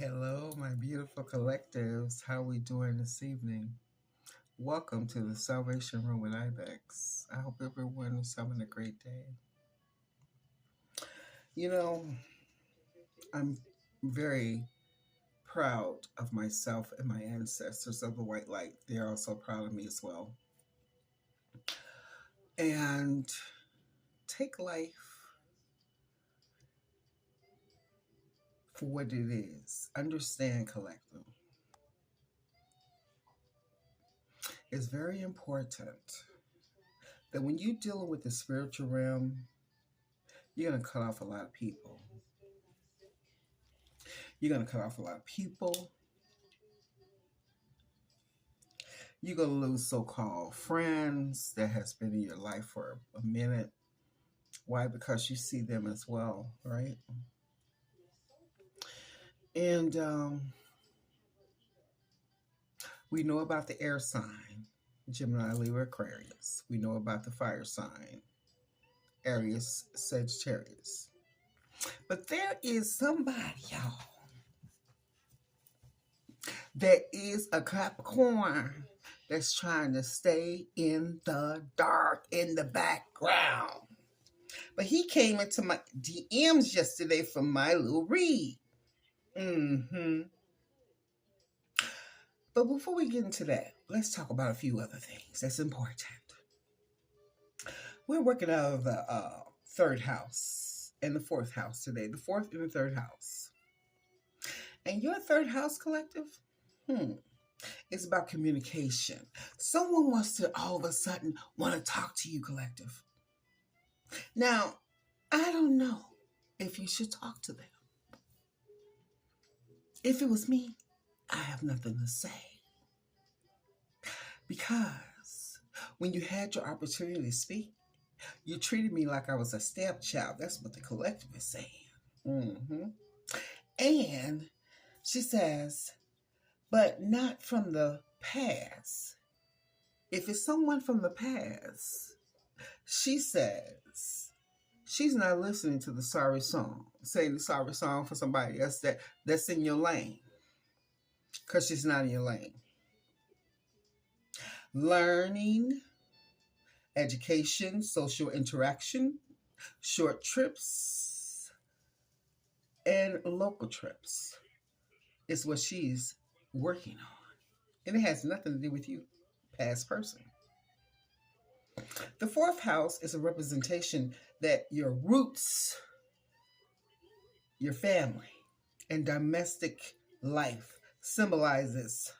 Hello, my beautiful collectives. How are we doing this evening? Welcome to the Salvation Room with Ibex. I hope everyone is having a great day. You know, I'm very proud of myself and my ancestors of the white light. They're also proud of me as well. And take life for what it is. Understand, collective. It's very important that when you're dealing with the spiritual realm, you're going to cut off a lot of people. You're going to cut off a lot of people. You're going to lose so-called friends that has been in your life for a minute. Why? Because you see them as well, right? And we know about the air sign, Gemini, Libra, Aquarius. We know about the fire sign, Aries, Sagittarius. But there is somebody, y'all, that is a Capricorn that's trying to stay in the dark, in the background. But he came into my DMs yesterday for my little read. But before we get into that, let's talk about a few other things that's important. We're working out of the third house and the fourth house today, the fourth and the third house. And your third house collective, it's about communication. Someone wants to all of a sudden want to talk to you, collective. Now, I don't know if you should talk to them. If it was me, I have nothing to say. Because when you had your opportunity to speak, you treated me like I was a stepchild. That's what the collective is saying. And she says, but not from the past. If it's someone from the past, she says she's not listening to the sorry song, saying the sorry song for somebody else that's in your lane, because she's not in your lane. Learning, education, social interaction, short trips, and local trips is what she's working on. And it has nothing to do with you, past person. The fourth house is a representation that your roots, your family, and domestic life symbolizes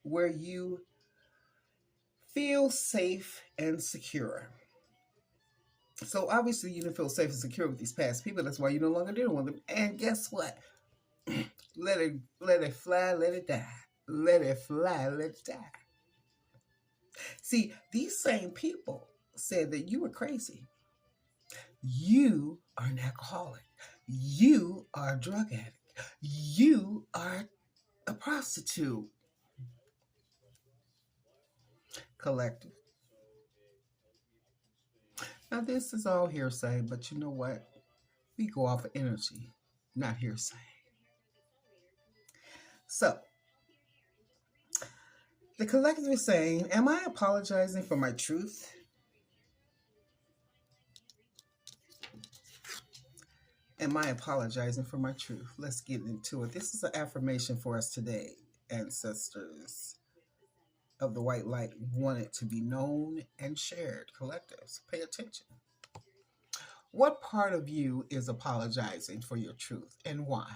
where you feel safe and secure. So obviously you didn't feel safe and secure with these past people. That's why you no longer deal with them. And guess what? Let it fly, let it die. Let it fly, let it die. See, these same people said that you were crazy. You are an alcoholic. You are a drug addict. You are a prostitute. Collective. Now, this is all hearsay, but you know what? We go off of energy, not hearsay. So, the collective is saying, am I apologizing for my truth? Am I apologizing for my truth? Let's get into it. This is an affirmation for us today, ancestors of the white light. Want it to be known and shared. Collectives, pay attention. What part of you is apologizing for your truth and why?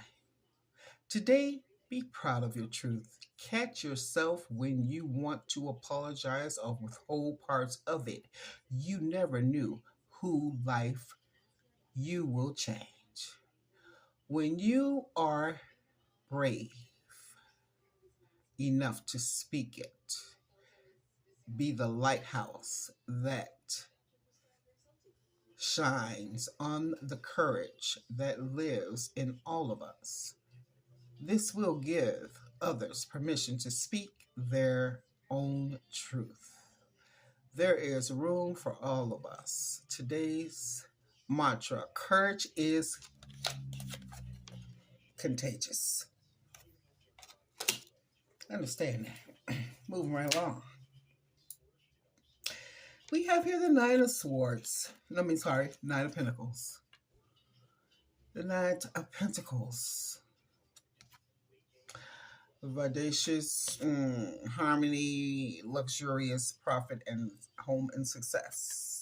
Today, be proud of your truth. Catch yourself when you want to apologize or withhold parts of it. You never knew who life you will change. When you are brave enough to speak it, be the lighthouse that shines on the courage that lives in all of us. This will give others permission to speak their own truth. There is room for all of us. Today's mantra, courage is contagious. Understand that. Moving right along. We have here the Nine of Swords. Nine of Pentacles. The Knight of Pentacles. Vivacious, harmony, luxurious, profit, and home and success.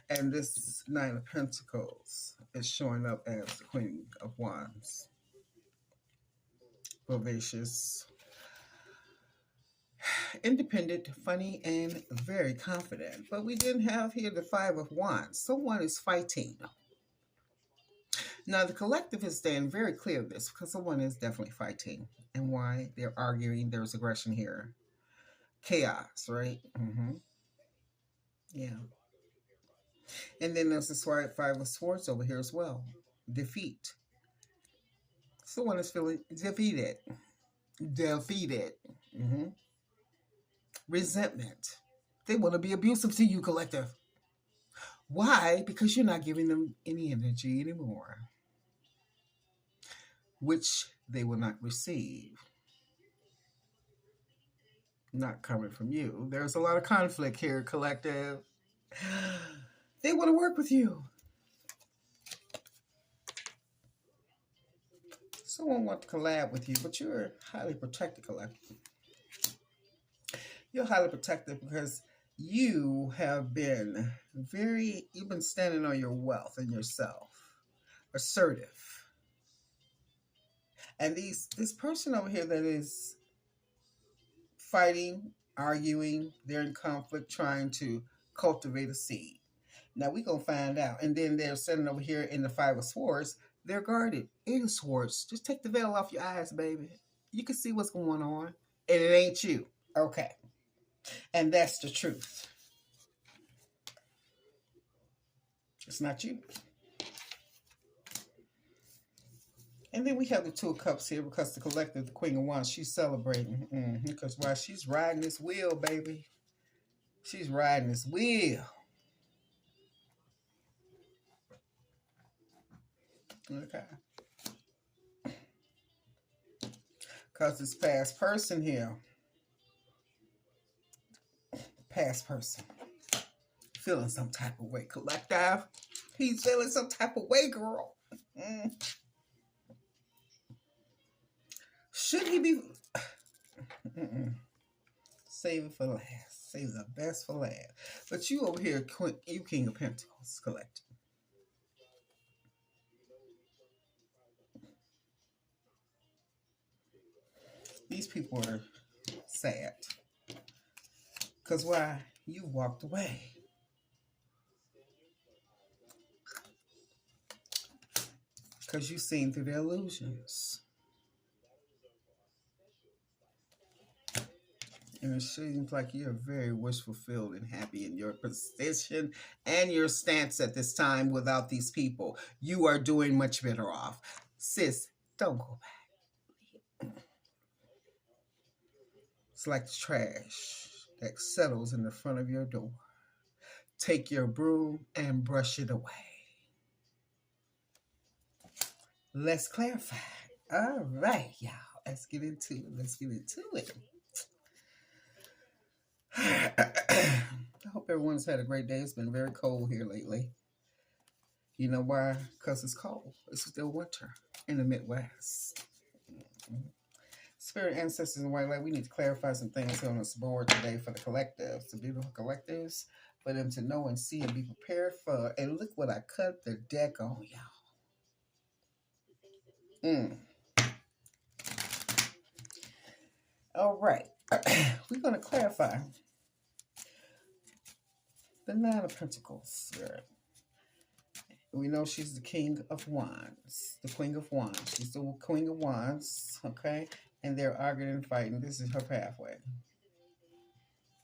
And this Nine of Pentacles is showing up as the Queen of Wands. Vivacious, independent, funny, and very confident. But we didn't have here the Five of Wands. Someone is fighting. Now, the collective is staying very clear of this because someone is definitely fighting. And why? They're arguing. There's aggression here. Chaos, right? Yeah. And then there's the Five of Swords over here as well. Defeat. Someone is feeling defeated. Resentment. They want to be abusive to you, collective. Why? Because you're not giving them any energy anymore, which they will not receive. Not coming from you. There's a lot of conflict here, collective. They want to work with you. Someone wants to collab with you, but you're highly protected, collective. You're highly protected because you have been you've been standing on your wealth and yourself. Assertive. And this person over here that is fighting, arguing, they're in conflict, trying to cultivate a seed. Now we're going to find out. And then they're sitting over here in the Five of Swords. They're guarded. Eight of Swords. Just take the veil off your eyes, baby. You can see what's going on. And it ain't you. Okay. And that's the truth. It's not you. And then we have the Two of Cups here because the collective, the Queen of Wands, she's celebrating. Because while she's riding this wheel, baby, she's riding this wheel. Okay. Because this past person here, past person, feeling some type of way, collective. He's feeling some type of way, girl. Should he be... Save it for last. Save the best for last. But you over here, you King of Pentacles, collective. These people are sad. Because why? You walked away. Because you've seen through their illusions. And it seems like you're very wish fulfilled and happy in your position and your stance at this time without these people. You are doing much better off. Sis, don't go back. It's like the trash that settles in the front of your door. Take your broom and brush it away. Let's clarify. All right, y'all. Let's get into it. I hope everyone's had a great day. It's been very cold here lately. You know why? Because it's cold. It's still winter in the Midwest. Spirit, ancestors, and white light, we need to clarify some things on this board today for the collectives, the beautiful collectives, for them to know and see and be prepared for. And look what I cut the deck on, y'all. All right. We're going to clarify the Nine of Pentacles. We know she's the King of Wands, the Queen of Wands. She's the Queen of Wands, okay? And they're arguing and fighting. This is her pathway.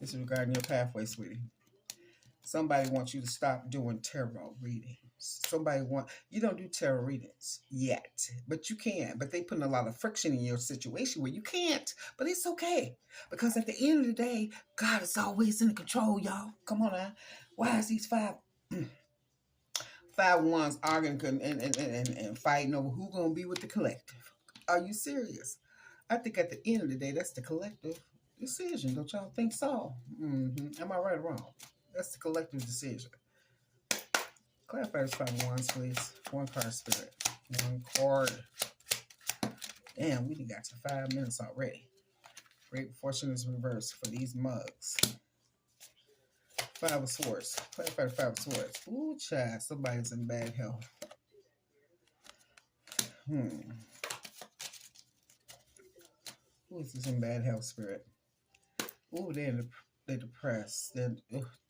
This is regarding your pathway, sweetie. Somebody wants you to stop doing tarot readings. You don't do tarot readings yet, but you can. But they putting a lot of friction in your situation where you can't. But it's okay. Because at the end of the day, God is always in control, y'all. Come on now. Why is these Five ones arguing and fighting over who's gonna be with the collective. Are you serious? I think at the end of the day, that's the collective decision. Don't y'all think so? Am I right or wrong? That's the collective decision. Clarify this five ones, please. One card spirit. One card. Damn, we got to 5 minutes already. Great fortune is reversed for these mugs. Five of Swords. Clarify the Five of Swords. Ooh, child. Somebody's in bad health. Who is this in bad health, spirit? Ooh, they're depressed. They're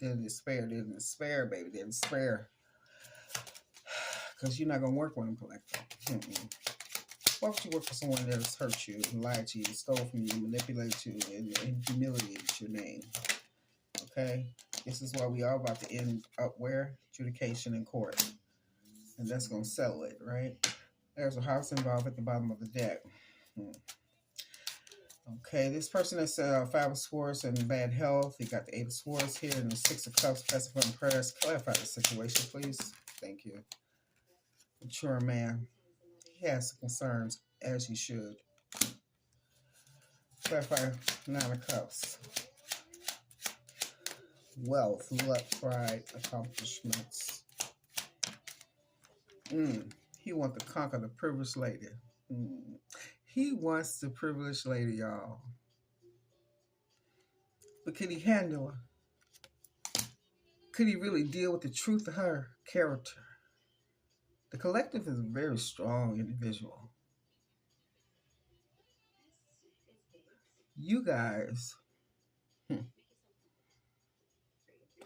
despair. They're in despair, baby. They're in despair. Because you're not going to work with them, collective. Why would you work for someone that has hurt you, and lied to you, stole from you, manipulated you, and humiliated your name? Okay? This is why we are about to end up where? Adjudication in court. And that's going to settle it, right? There's a house involved at the bottom of the deck. Okay, this person has Five of Swords and bad health. He got the Eight of Swords here and the Six of Cups, passive unimpressed. Clarify the situation, please. Thank you. Mature man. He has some concerns, as he should. Clarify Nine of Cups. Wealth, luck, pride, accomplishments. He wants to conquer the privileged lady. He wants the privileged lady, y'all. But can he handle her? Could he really deal with the truth of her character? The collective is a very strong individual. You guys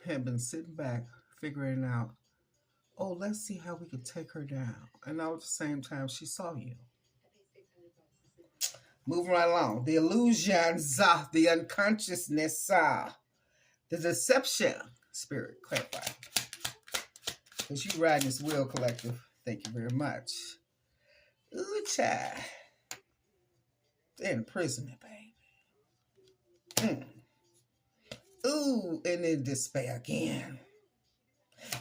have been sitting back, figuring out, oh, let's see how we could take her down. And all at the same time, she saw you. Moving right along. The illusions, the unconsciousness, the deception. Spirit, clarify. Because you riding this wheel, collective. Thank you very much. Ooh, child. They're in imprisonment, baby. Ooh, and then despair again.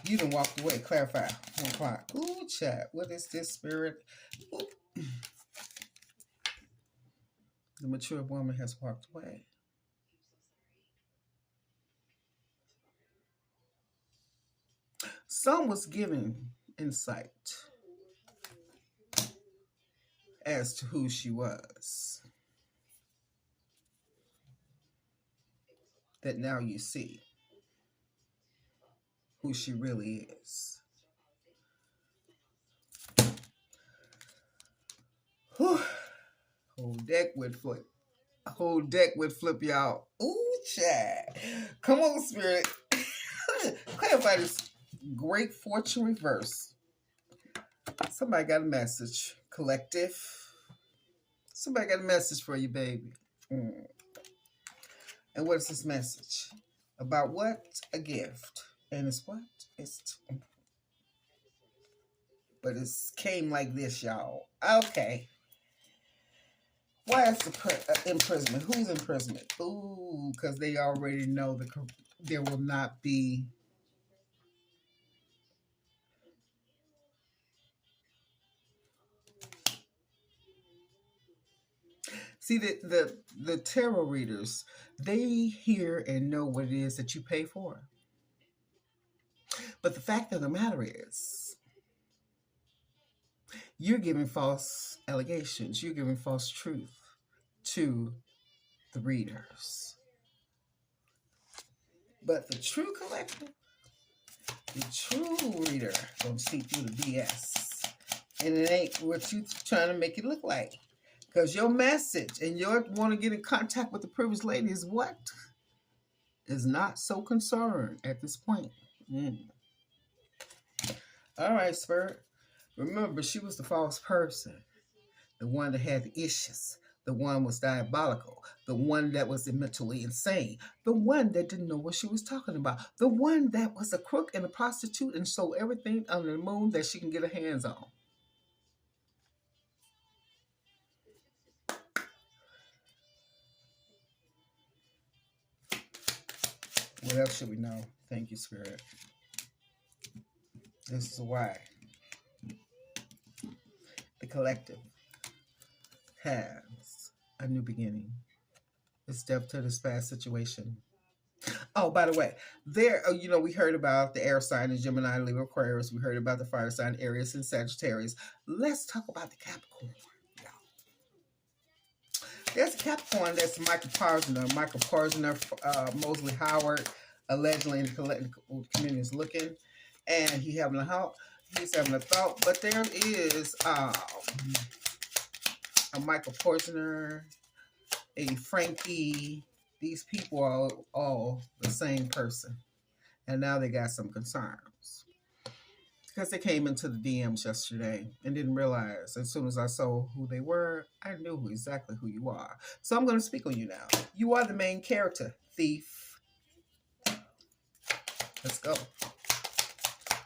You done walked away. Clarify. 1 o'clock. Ooh, child. What is this, spirit? Ooh. The mature woman has walked away. Some was given insight as to who she was. That now you see who she really is. Whew. Whole deck would flip. Whole deck would flip, y'all. Ooh, child. Come on, spirit. Clarify this great fortune reverse. Somebody got a message. Collective. Somebody got a message for you, baby. And what is this message? About what? A gift. And it's what? But it came like this, y'all. Okay. Why is the imprisonment? Who's imprisonment? Ooh, because they already know there will not be. See, the tarot readers, they hear and know what it is that you pay for. But the fact of the matter is, you're giving false allegations. You're giving false truth to the readers. But the true collector, the true reader, gonna see through the BS. And it ain't what you trying to make it look like. Because your message and your want to get in contact with the privileged lady is what? Is not so concerned at this point. All right, Spirit. Remember, she was the false person. The one that had the issues. The one was diabolical. The one that was mentally insane. The one that didn't know what she was talking about. The one that was a crook and a prostitute and sold everything under the moon that she can get her hands on. What else should we know? Thank you, Spirit. This is why the collective has a new beginning. It's depth to this past situation. Oh, by the way, we heard about the air sign of Gemini, Libra, Aquarius. We heard about the fire sign Aries and Sagittarius. Let's talk about the Capricorn. There's a Capricorn that's Michael Parsner, Mosley Howard, allegedly in the collective community is looking, and he's having a thought. But there is a Michael Parsner, a Frankie. These people are all the same person, and now they got some concerns because they came into the DMs yesterday and didn't realize. As soon as I saw who they were, I knew exactly who you are. So I'm going to speak on you now. You are the main character, thief. Let's go.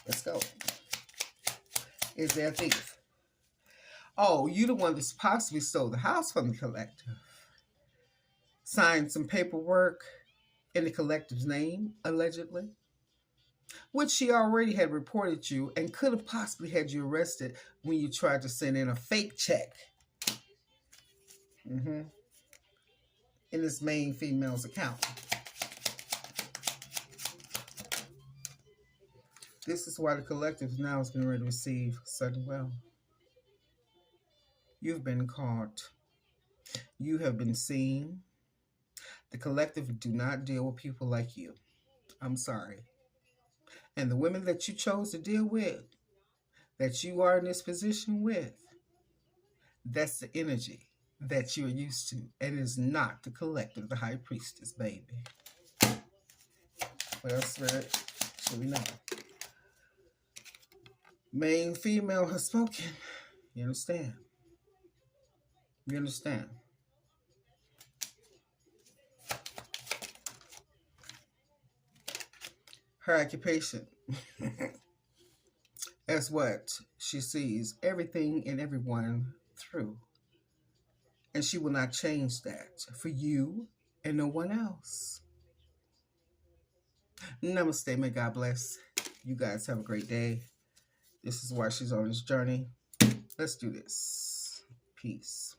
Let's go. Is there a thief? Oh, you the one that's possibly stole the house from the collective. Signed some paperwork in the collective's name, allegedly, which she already had reported you and could have possibly had you arrested when you tried to send in a fake check. In this main female's account. This is why the collective now is getting ready to receive sudden wealth. You've been caught. You have been seen. The collective do not deal with people like you. I'm sorry. And the women that you chose to deal with, that you are in this position with, that's the energy that you're used to. And it is not the collective, the high priestess, baby. What else, Spirit? Should we know? Main female has spoken. You understand? You understand? Her occupation as what she sees everything and everyone through. And she will not change that for you and no one else. Namaste. May God bless. You guys have a great day. This is why she's on this journey. Let's do this. Peace.